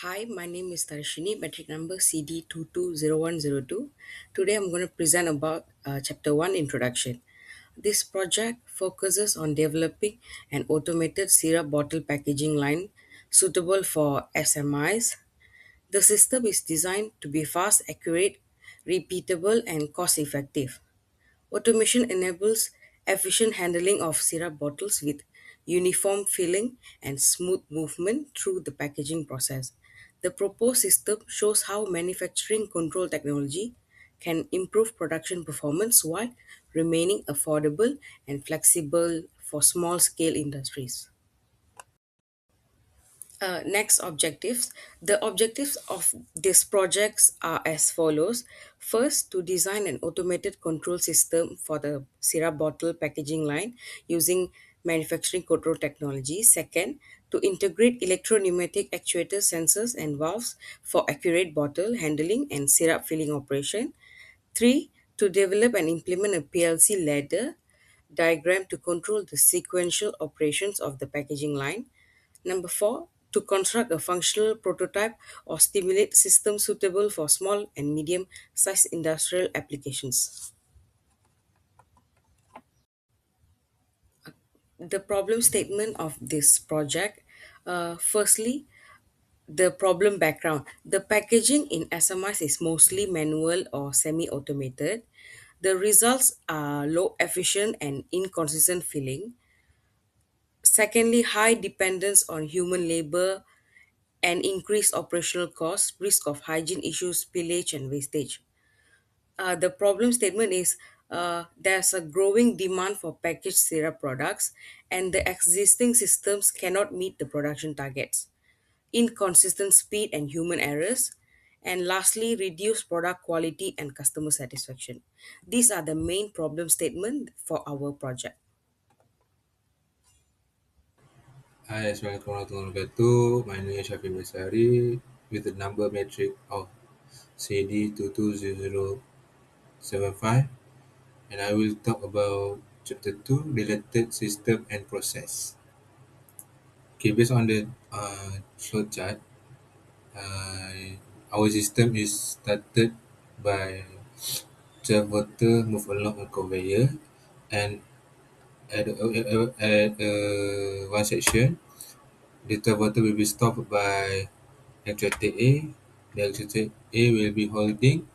Hi, my name is Tarshini, metric number CD220102. Today I'm going to present about Chapter 1 Introduction. This project focuses on developing an automated syrup bottle packaging line suitable for SMIs. The system is designed to be fast, accurate, repeatable, and cost effective. Automation enables efficient handling of syrup bottles with uniform filling and smooth movement through the packaging process. The proposed system shows how manufacturing control technology can improve production performance while remaining affordable and flexible for small scale industries. Next objectives. The objectives of these projects are as follows. First, to design an automated control system for the syrup bottle packaging line using manufacturing control technology. Second, to integrate electro-pneumatic actuator sensors and valves for accurate bottle handling and syrup filling operation. Three, to develop and implement a PLC ladder diagram to control the sequential operations of the packaging line. Number four, to construct a functional prototype or stimulate systems suitable for small and medium sized industrial applications. The problem statement of this project, firstly, the problem background. The packaging in SMIs is mostly manual or semi automated. The results are low efficient and inconsistent filling. Secondly, high dependence on human labor and increased operational costs, risk of hygiene issues, spillage, and wastage. The problem statement is there's a growing demand for packaged syrup products, and the existing systems cannot meet the production targets. Inconsistent speed and human errors. And lastly, reduced product quality and customer satisfaction. These are the main problem statement for our project. Hi, Assalamualaikum warahmatullahi wabarakatuh. My name is Shafiq Basari with the number metric of CD220075, and I will talk about Chapter 2 related system and process. Okay, based on the flow chart, uh, our system is started by 12 water move along a conveyor, and at one section, the 12 water will be stopped by actuator A. The actuator A will be holding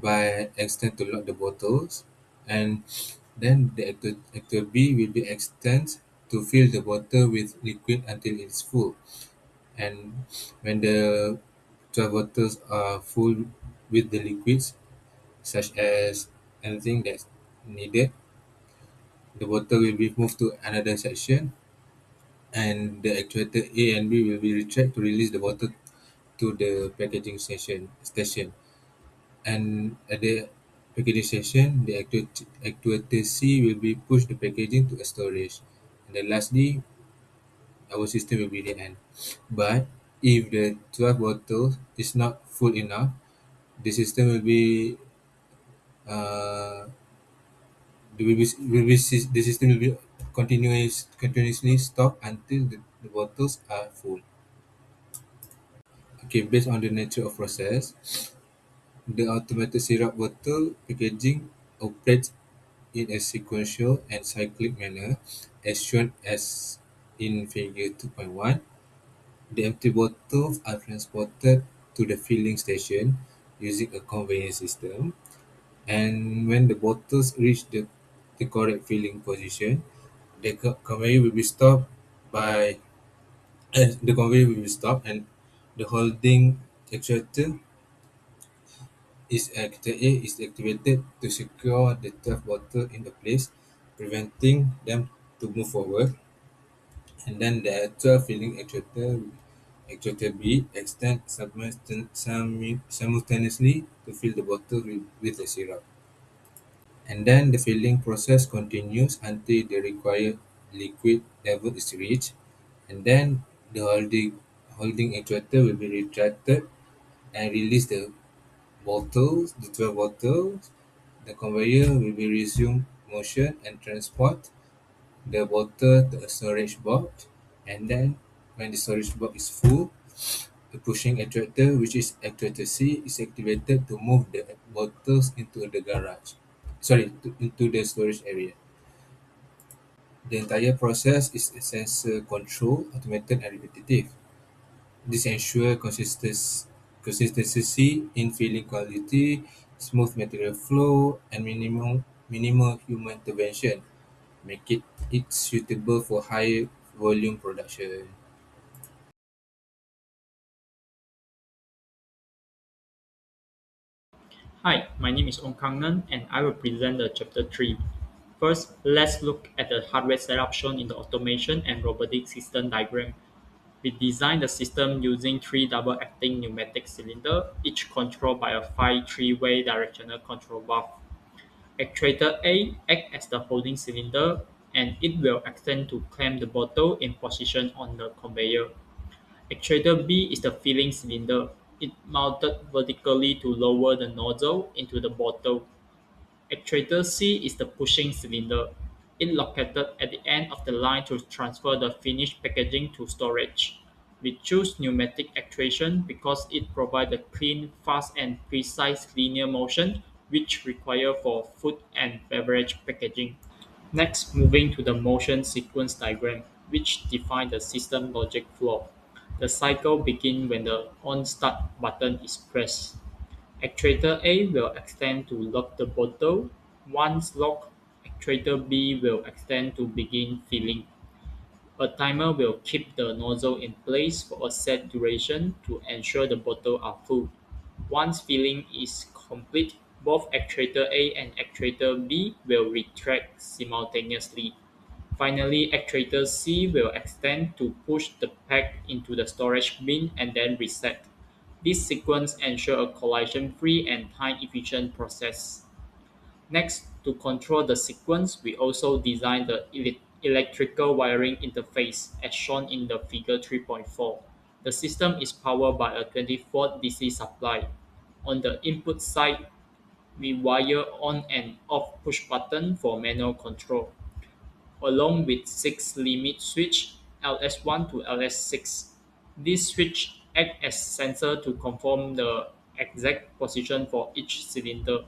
by extend to lock the bottles, and then the actor B will be extend to fill the bottle with liquid until it's full. And when the 12 bottles are full with the liquids, such as anything that's needed, the bottle will be moved to another section, and the actuator A and B will be retract to release the bottle to the packaging station. And at the packaging station, the actuator C will be push the packaging to a storage. And then lastly, our system will be the end. But if the 12 bottles is not full enough, the system will be the system will be continuously stop until the bottles are full. Okay, based on the nature of process, the automated syrup bottle packaging operates in a sequential and cyclic manner, as shown as in Figure 2.1. The empty bottles are transported to the filling station using a conveyor system, and when the bottles reach the correct filling position, the conveyor will be stopped by the conveyor will be stopped, and the holding actuator is activated to secure the 12 bottle in the place, preventing them to move forward. And then the 12 filling actuator B extend simultaneously to fill the bottle with the syrup. And then the filling process continues until the required liquid level is reached. And then the holding actuator will be retracted and release the 12 bottles. The conveyor will be resume motion and transport the bottle to a storage box. And then when the storage box is full, A pushing actuator, which is actuator C, is activated to move the bottles into the garage. Into the storage area. The entire process is sensor control, automated and repetitive. This ensures consistency in filling quality, smooth material flow, and minimal human intervention, make it suitable for high volume production. Hi, my name is Ong Kang Nan and I will present the chapter 3. First, let's look at the hardware setup shown in the automation and robotic system diagram. We designed the system using three double-acting pneumatic cylinders, each controlled by a 5 three-way directional control valve. Actuator A acts as the holding cylinder and it will extend to clamp the bottle in position on the conveyor. Actuator B is the filling cylinder. It mounted vertically to lower the nozzle into the bottle. Actuator C is the pushing cylinder. It located at the end of the line to transfer the finished packaging to storage. We choose pneumatic actuation because it provides a clean, fast, and precise linear motion which require for food and beverage packaging. Next, moving to the motion sequence diagram, which defines the system logic flow. The cycle begins when the on start button is pressed. Actuator A will extend to lock the bottle. Once locked, actuator B will extend to begin filling. A timer will keep the nozzle in place for a set duration to ensure the bottles are full. Once filling is complete, both actuator A and actuator B will retract simultaneously. Finally, actuator C will extend to push the pack into the storage bin and then reset. This sequence ensures a collision-free and time-efficient process. Next, to control the sequence, we also designed the electrical wiring interface as shown in the figure 3.4. The system is powered by a 20-volt DC supply. On the input side, we wire on and off push button for manual control along with six limit switch LS1 to LS6. These switch act as sensor to confirm the exact position for each cylinder.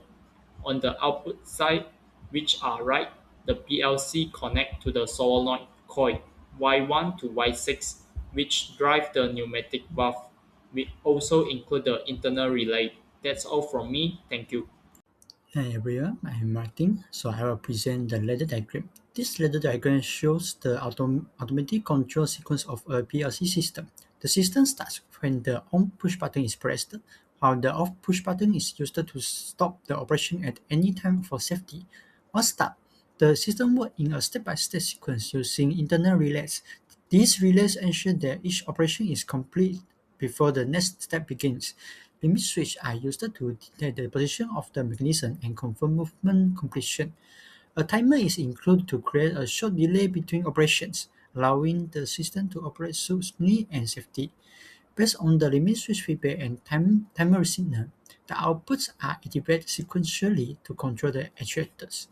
On the output side, which are right, the PLC connect to the solenoid coil Y1 to Y6, which drive the pneumatic valve. We also include the internal relay. That's all from me. Thank you. Hi everyone, I am Martin. So I will present the ladder diagram. This ladder diagram shows the automatic control sequence of a PLC system. The system starts when the on push button is pressed, while the off push button is used to stop the operation at any time for safety. Once start, the system works in a step-by-step sequence using internal relays. These relays ensure that each operation is complete before the next step begins. Limit switches are used to detect the position of the mechanism and confirm movement completion. A timer is included to create a short delay between operations, allowing the system to operate smoothly and safely. Based on the limit switch feedback and timer signal, the outputs are activated sequentially to control the actuators.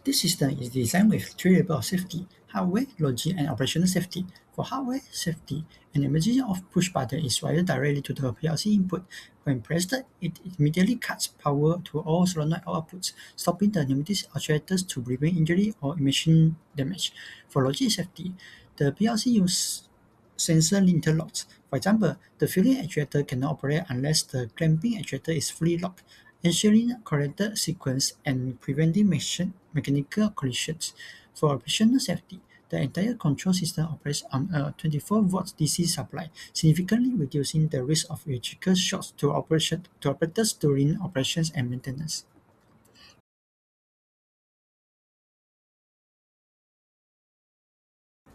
This system is designed with three levels of safety: hardware, logic, and operational safety. For hardware safety, an emergency off push button is wired directly to the PLC input. When pressed, it immediately cuts power to all solenoid outputs, stopping the pneumatic actuators to prevent injury or machine damage. For logic safety, the PLC uses sensor interlocks. For example, the filling actuator cannot operate unless the clamping actuator is fully locked, ensuring correct sequence and preventing mechanical collisions. For operational safety, the entire control system operates on a 24-volt DC supply, significantly reducing the risk of electrical shocks to operators during operations and maintenance.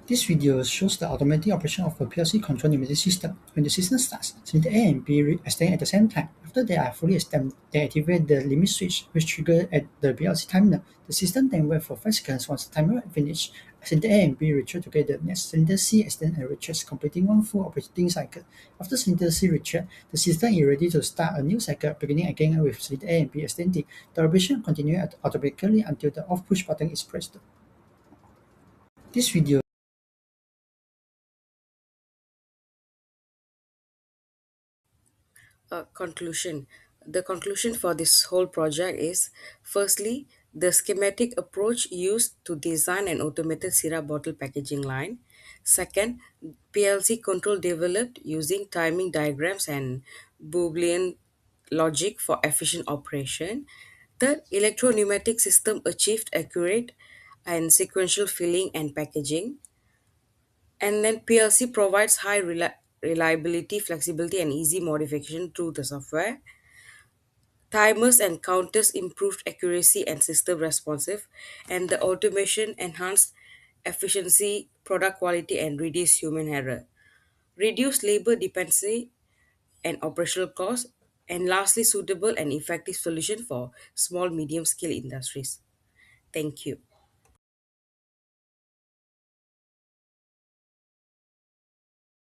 This video shows the automatic operation of a PLC control pneumatic system. When the system starts, cylinder A and B extend at the same time. After they are fully extended, they activate the limit switch, which triggers at the PLC timer. The system then waits for 5 seconds. Once the timer is finished, cylinder A and B retract together. Next, cylinder C extends and retracts, completing one full operating cycle. After cylinder C retracts, the system is ready to start a new cycle, beginning again with cylinder A and B extending. The operation continues automatically until the off push button is pressed. This video Conclusion. The conclusion for this whole project is firstly, the schematic approach used to design an automated syrup bottle packaging line. Second, PLC control developed using timing diagrams and Boolean logic for efficient operation. Third, electro-pneumatic system achieved accurate and sequential filling and packaging. And then PLC provides high reliability, flexibility, and easy modification through the software. Timers and counters improved accuracy and system responsive, and the automation enhanced efficiency, product quality, and reduced human error. Reduced labor dependency and operational costs, and lastly, suitable and effective solution for small medium scale industries. Thank you.